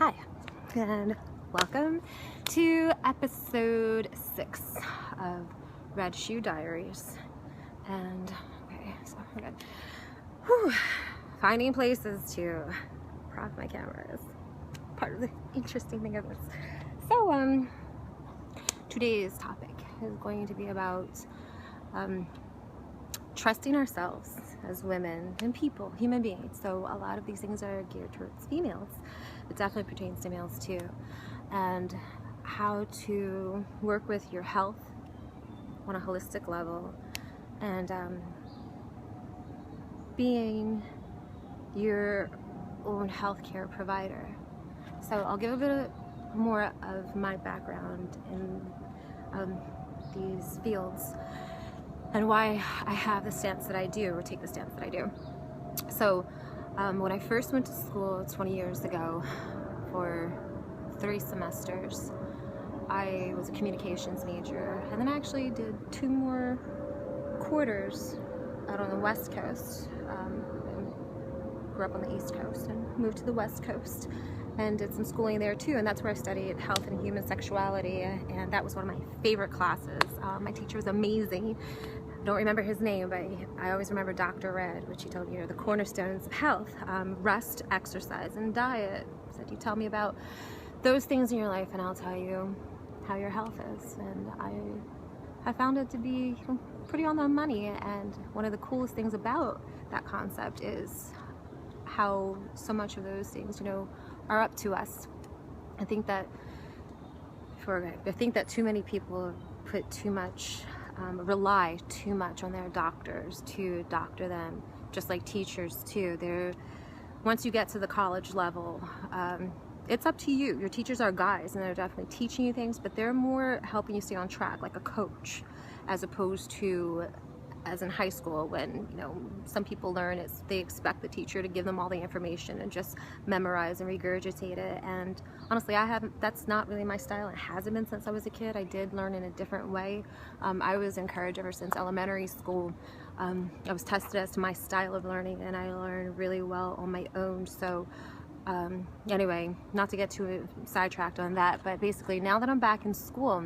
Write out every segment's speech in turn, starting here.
Hi, and welcome to episode 6 of Red Shoe Diaries. And, okay, so we're good. Whew. Finding places to prop my camera is part of the interesting thing of this. So, today's topic is going to be about trusting ourselves as women and people, human beings. So a lot of these things are geared towards females. It definitely pertains to males too. And how to work with your health on a holistic level and being your own healthcare provider. So I'll give a bit more of my background in these fields and why I have the stance that I do, or take the stance that I do. So when I first went to school 20 years ago for 3 semesters, I was a communications major, and then I actually did 2 more quarters out on the West Coast. Grew up on the East Coast and moved to the West Coast and did some schooling there too, and that's where I studied health and human sexuality, and that was one of my favorite classes. My teacher was amazing. I don't remember his name, but I always remember Dr. R.E.D, which he told me are the cornerstones of health: rest, exercise, and diet. He said, you tell me about those things in your life and I'll tell you how your health is. And I found it to be pretty on the money, and one of the coolest things about that concept is how so much of those things, are up to us. I think that too many people put too much, rely too much on their doctors to doctor them, just like teachers too. Once you get to the college level, it's up to you. Your teachers are guys, and they're definitely teaching you things, but they're more helping you stay on track, like a coach, as opposed to as in high school, when some people learn is they expect the teacher to give them all the information and just memorize and regurgitate it. And honestly, that's not really my style. It hasn't been since I was a kid. I did learn in a different way. I was encouraged ever since elementary school. I was tested as to my style of learning, and I learned really well on my own. So anyway, not to get too sidetracked on that, but basically now that I'm back in school,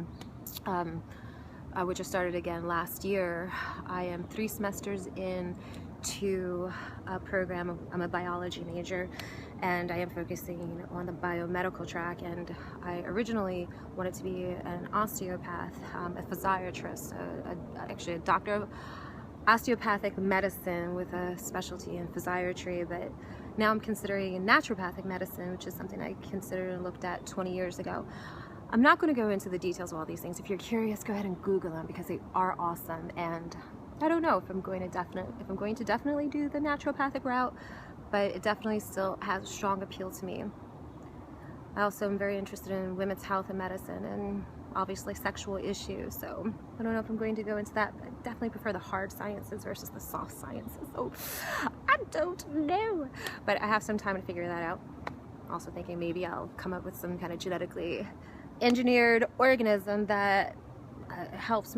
which I started again last year, I am 3 semesters into a program. I'm a biology major, and I am focusing on the biomedical track. And I originally wanted to be an osteopath, a physiatrist, actually a doctor of osteopathic medicine with a specialty in physiatry. But now I'm considering naturopathic medicine, which is something I considered and looked at 20 years ago. I'm not going to go into the details of all these things. If you're curious, go ahead and Google them, because they are awesome. And I don't know if I'm going to definitely do the naturopathic route, but it definitely still has a strong appeal to me. I also am very interested in women's health and medicine, and obviously sexual issues. So I don't know if I'm going to go into that, but I definitely prefer the hard sciences versus the soft sciences. So I don't know, but I have some time to figure that out. Also thinking maybe I'll come up with some kind of genetically engineered organism that helps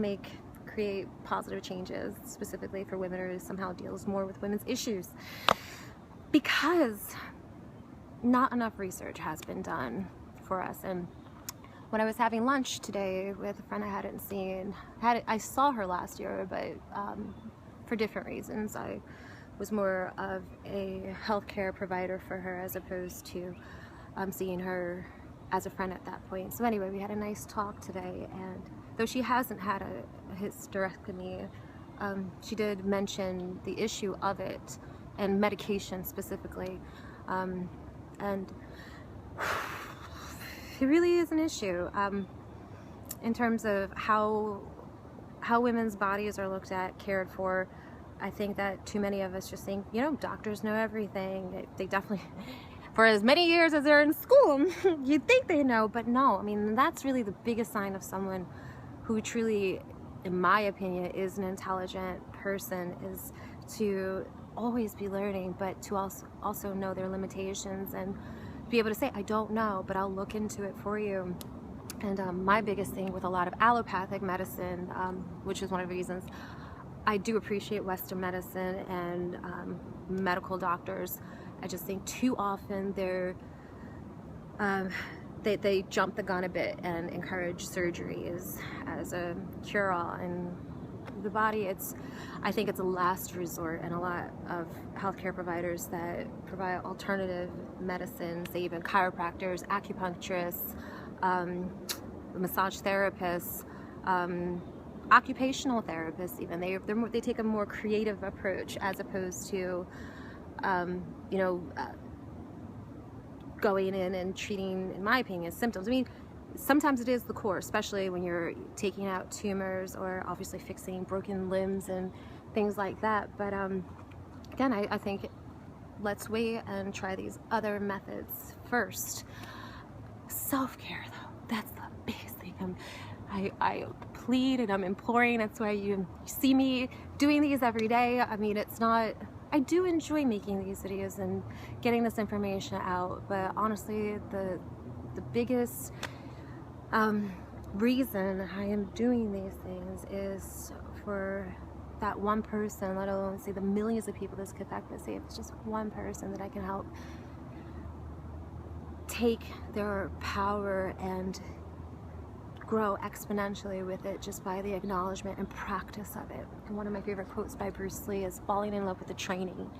create positive changes specifically for women, or somehow deals more with women's issues, because not enough research has been done for us. And when I was having lunch today with a friend I hadn't seen, I saw her last year, but for different reasons. I was more of a healthcare provider for her as opposed to seeing her as a friend at that point. So anyway, we had a nice talk today, and though she hasn't had a hysterectomy, she did mention the issue of it and medication specifically, and it really is an issue in terms of how women's bodies are looked at, cared for. I think that too many of us just think, doctors know everything. They definitely, for as many years as they're in school, you'd think they know, but no. I mean, that's really the biggest sign of someone who truly, in my opinion, is an intelligent person, is to always be learning, but to also know their limitations and be able to say, I don't know, but I'll look into it for you. And my biggest thing with a lot of allopathic medicine, which is one of the reasons I do appreciate Western medicine and medical doctors, I just think too often they're they jump the gun a bit and encourage surgery as a cure-all. And the body, I think it's a last resort, and a lot of healthcare providers that provide alternative medicines, they even chiropractors, acupuncturists, massage therapists, occupational therapists even, they take a more creative approach as opposed to going in and treating, in my opinion, symptoms. I mean, sometimes it is the core, especially when you're taking out tumors or obviously fixing broken limbs and things like that. But again, I think let's wait and try these other methods first. Self-care, though, that's the biggest thing. I plead and I'm imploring. That's why you see me doing these every day. I mean, it's not, I do enjoy making these videos and getting this information out, but honestly, the biggest reason I am doing these things is for that one person, let alone say the millions of people this could affect. But say if it's just one person that I can help take their power and grow exponentially with it just by the acknowledgement and practice of it. And one of my favorite quotes by Bruce Lee is falling in love with the training.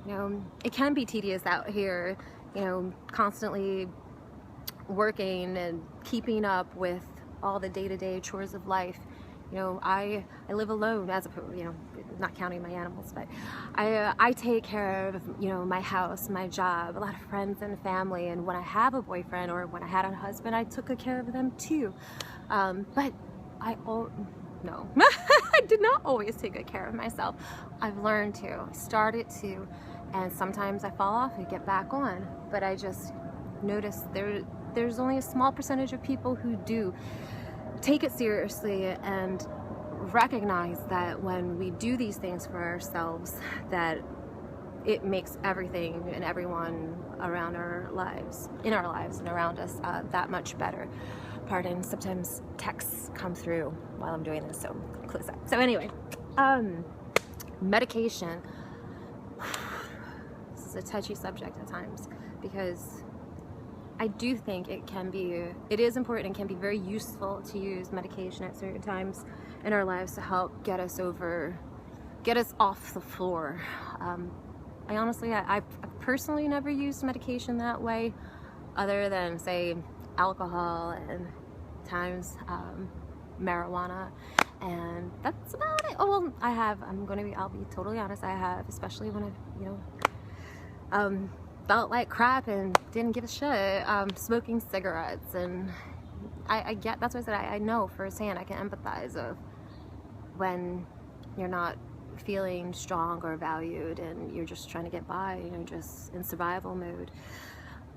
You know, it can be tedious out here, you know, constantly working and keeping up with all the day-to-day chores of life. You know, I live alone, as opposed, you know, not counting my animals, but I take care of, you know, my house, my job, a lot of friends and family. And when I have a boyfriend or when I had a husband, I took good care of them too. But no, I did not always take good care of myself. I've learned to, I started to, and sometimes I fall off and get back on. But I just noticed there's only a small percentage of people who do take it seriously and recognize that when we do these things for ourselves, that it makes everything and everyone around our lives, in our lives and around us, that much better. Pardon, sometimes texts come through while I'm doing this, so close that. So anyway, medication. This is a touchy subject at times because I do think it is important and can be very useful to use medication at certain times in our lives to help get us off the floor. I honestly, I've personally never used medication that way, other than say alcohol and times marijuana, and that's about it. Oh well, I'll be totally honest, I have, especially when I've, you know, felt like crap and didn't give a shit, smoking cigarettes. And I get, that's why I said I know firsthand, I can empathize of when you're not feeling strong or valued and you're just trying to get by, you know, just in survival mode.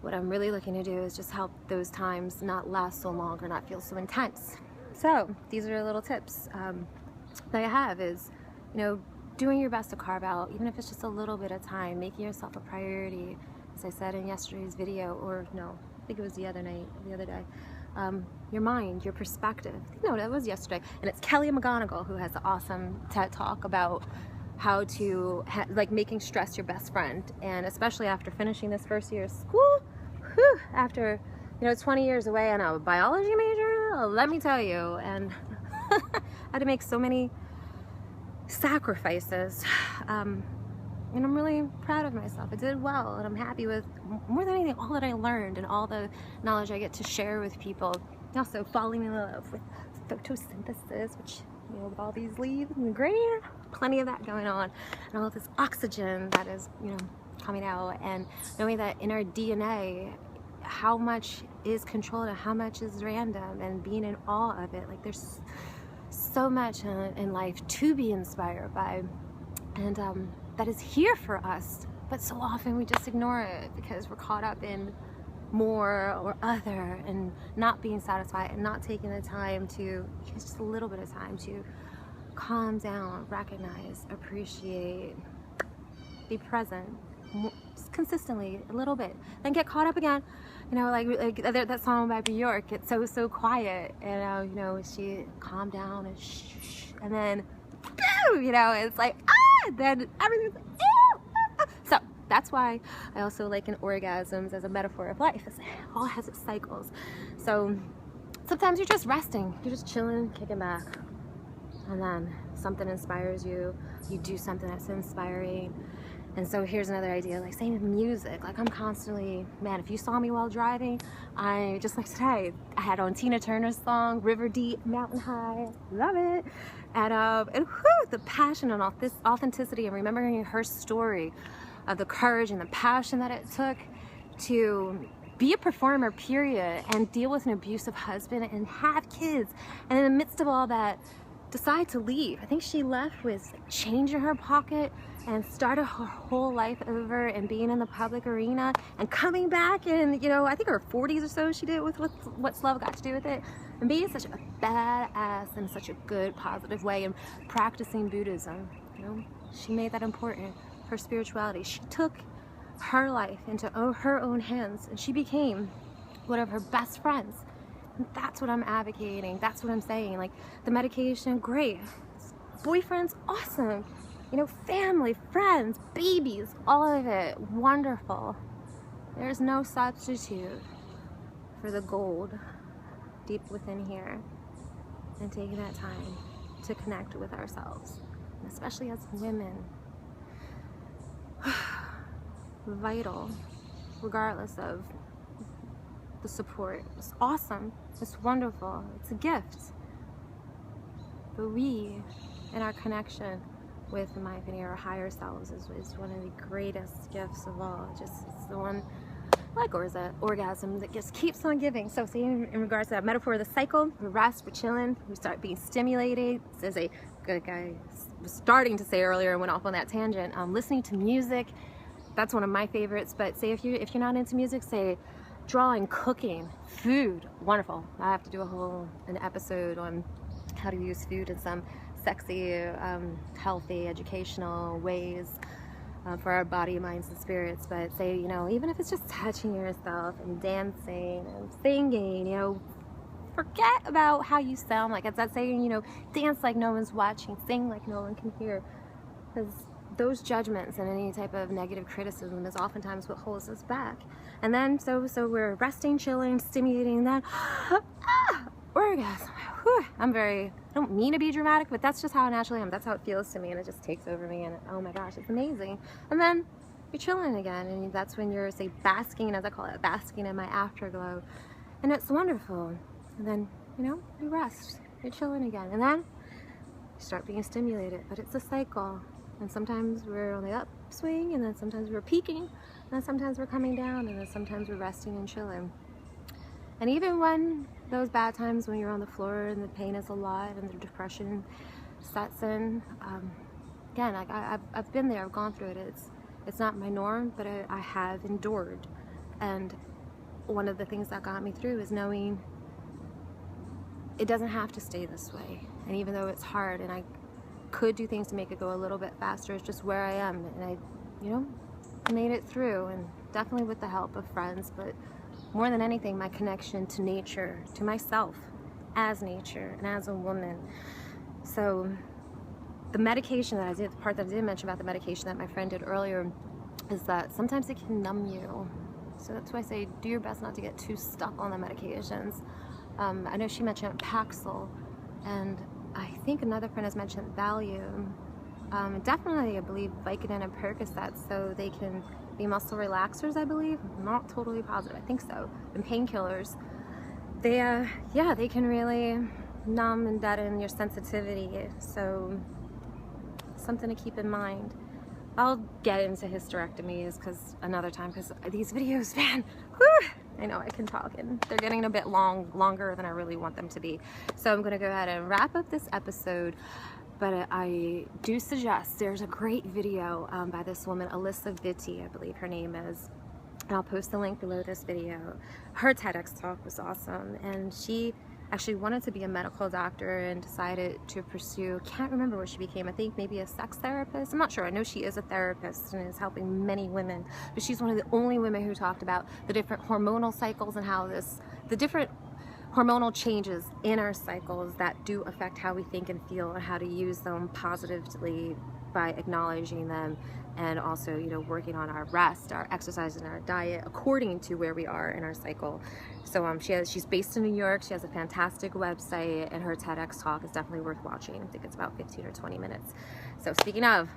What I'm really looking to do is just help those times not last so long or not feel so intense. So these are little tips that I have is, you know, doing your best to carve out, even if it's just a little bit of time, making yourself a priority. As I said in yesterday's video, or no, I think it was the other day, your mind, your perspective. No, that was yesterday. And it's McGonigal who has an awesome TED Talk about how to, like, making stress your best friend. And especially after finishing this first year of school, after, you know, 20 years away and a biology major, let me tell you, and I had to make so many sacrifices. And I'm really proud of myself. I did well, and I'm happy with, more than anything, all that I learned and all the knowledge I get to share with people. Also falling in love with photosynthesis, which, you know, with all these leaves and the green, plenty of that going on, and all this oxygen that is, you know, coming out, and knowing that in our DNA, how much is controlled and how much is random, and being in awe of it. Like, there's so much in life to be inspired by, and that is here for us, but so often we just ignore it because we're caught up in more or other and not being satisfied and not taking the time to, just a little bit of time to calm down, recognize, appreciate, be present, just consistently, a little bit, then get caught up again. You know, like that song by Bjork, it's so quiet, and you know, she calmed down and shh, and then, you know, it's like, then everything's like, so That's why I also liken orgasms as a metaphor of life. It all has its cycles. So sometimes you're just resting, you're just chilling, kicking back, and then something inspires you, you do something that's inspiring. And so here's another idea, like same with music. Like I'm constantly, man, if you saw me while driving, I just like today, I had on Tina Turner's song, River Deep, Mountain High, love it. And whew, the passion and authenticity and remembering her story of the courage and the passion that it took to be a performer, period, and deal with an abusive husband and have kids. And in the midst of all that, decide to leave. I think she left with change in her pocket and started her whole life over and being in the public arena and coming back and, you know, I think her 40s or so she did with What's Love Got to Do with It, and being such a badass in such a good, positive way and practicing Buddhism. You know, she made that important, her spirituality. She took her life into her own hands and she became one of her best friends. And that's what I'm advocating. That's what I'm saying. Like the medication, great. Boyfriends, awesome. You know, family, friends, babies, all of it, wonderful. There's no substitute for the gold deep within here and taking that time to connect with ourselves, and especially as women. Vital, regardless of the support. It's awesome, it's wonderful, it's a gift. But we, in our connection with, in my opinion, our higher selves is one of the greatest gifts of all. It's the one, like orgasm, that just keeps on giving. So say in regards to that metaphor of the cycle, we rest, we're chilling, we start being stimulated. As a good guy was starting to say earlier and went off on that tangent, listening to music, that's one of my favorites. But say if you're not into music, say drawing, cooking, food, wonderful. I have to do an episode on how to use food in some sexy, healthy, educational ways for our body, minds, and spirits. But say, you know, even if it's just touching yourself and dancing and singing, you know, forget about how you sound. Like it's that saying, you know, dance like no one's watching, sing like no one can hear. Because those judgments and any type of negative criticism is oftentimes what holds us back. And then so we're resting, chilling, stimulating, that orgasm. Whew. I don't mean to be dramatic, but that's just how I naturally am. That's how it feels to me, and it just takes over me, and oh my gosh, it's amazing. And then you're chilling again, and that's when you're, say, basking, as I call it, basking in my afterglow, and it's wonderful. And then, you know, you rest, you're chilling again, and then you start being stimulated. But it's a cycle, and sometimes we're on the upswing, and then sometimes we're peaking, and then sometimes we're coming down, and then sometimes we're resting and chilling. And even when those bad times when you're on the floor and the pain is a lot and the depression sets in, again, I've been there, I've gone through it. It's not my norm, but I have endured. And one of the things that got me through is knowing it doesn't have to stay this way. And even though it's hard and I could do things to make it go a little bit faster, it's just where I am. And I, you know, made it through, and definitely with the help of friends, but more than anything, my connection to nature, to myself as nature and as a woman. So the medication that I did, the part that I didn't mention about the medication that my friend did earlier, is that sometimes it can numb you. So that's why I say do your best not to get too stuck on the medications. I know she mentioned Paxil, and I think another friend has mentioned Valium. Definitely, I believe, Vicodin and Percocet, so they can be muscle relaxers, I believe. I'm not totally positive, I think so. And painkillers. They, yeah, they can really numb and deaden your sensitivity. So, something to keep in mind. I'll get into hysterectomies another time, because these videos, man, whew, I know I can talk, and they're getting a bit longer than I really want them to be. So I'm gonna go ahead and wrap up this episode. But I do suggest, there's a great video by this woman, Alissa Vitti, I believe her name is, and I'll post the link below this video. Her TEDx talk was awesome, and she actually wanted to be a medical doctor and decided to pursue, can't remember what she became, I think maybe a sex therapist, I'm not sure. I know she is a therapist and is helping many women, but she's one of the only women who talked about the different hormonal cycles and how the different hormonal changes in our cycles that do affect how we think and feel, and how to use them positively by acknowledging them, and also, you know, working on our rest, our exercise, and our diet according to where we are in our cycle. So she's based in New York. She has a fantastic website, and her TEDx talk is definitely worth watching. I think it's about 15 or 20 minutes. So speaking of,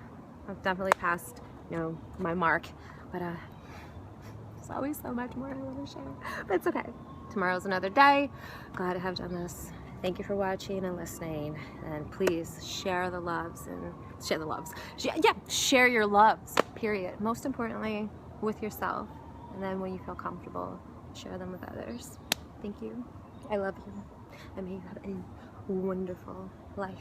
I've definitely passed, you know, my mark, but there's always so much more I want to share, but it's okay. Tomorrow's another day. Glad to have done this. Thank you for watching and listening, and please share the loves and share the loves. Share your loves, period. Most importantly, with yourself, and then when you feel comfortable, share them with others. Thank you. I love you, and may you have a wonderful life.